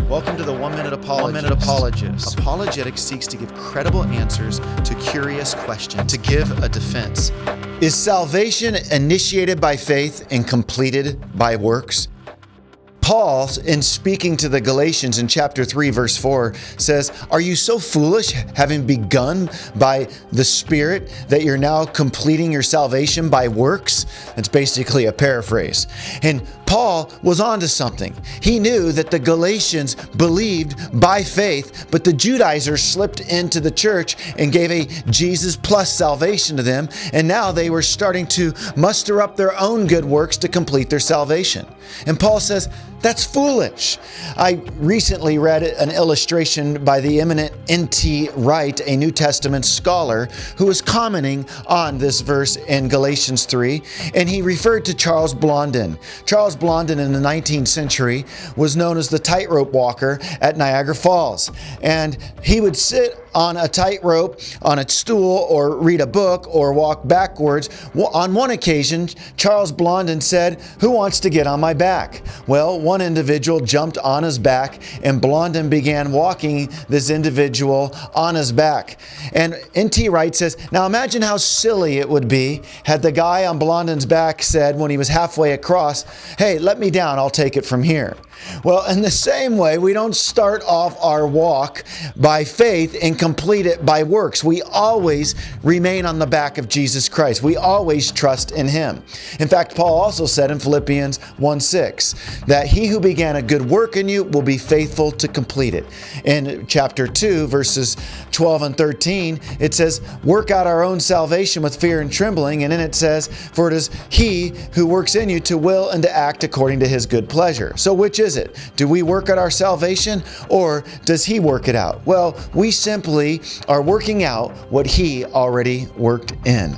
Welcome to the 1 Minute Apologist. Apologetics seeks to give credible answers to curious questions, to give a defense. Is salvation initiated by faith and completed by works? Paul, in speaking to the Galatians in chapter 3, verse 4, says, "Are you so foolish, having begun by the Spirit, that you're now completing your salvation by works?" That's basically a paraphrase. And Paul was onto something. He knew that the Galatians believed by faith, but the Judaizers slipped into the church and gave a Jesus plus salvation to them, and now they were starting to muster up their own good works to complete their salvation. And Paul says, that's foolish. I recently read an illustration by the eminent N.T. Wright, a New Testament scholar, who was commenting on this verse in Galatians 3, and he referred to Charles Blondin. Charles Blondin in the 19th century was known as the tightrope walker at Niagara Falls, and he would sit on a tightrope on a stool or read a book or walk backwards. On one occasion, Charles Blondin said, "Who wants to get on my back?" Well, one individual jumped on his back, and Blondin began walking this individual on his back. And N.T. Wright says, now imagine how silly it would be had the guy on Blondin's back said when he was halfway across, "Hey, let me down, I'll take it from here." Well, in the same way, we don't start off our walk by faith and complete it by works. We always remain on the back of Jesus Christ. We always trust in Him. In fact, Paul also said in Philippians 1:6 that he who began a good work in you will be faithful to complete it. In chapter 2, verses 12 and 13, it says, "Work out our own salvation with fear and trembling." And then it says, "For it is He who works in you to will and to act according to His good pleasure." So which is it? Do we work at our salvation, or does He work it out? Well, we simply are working out what He already worked in.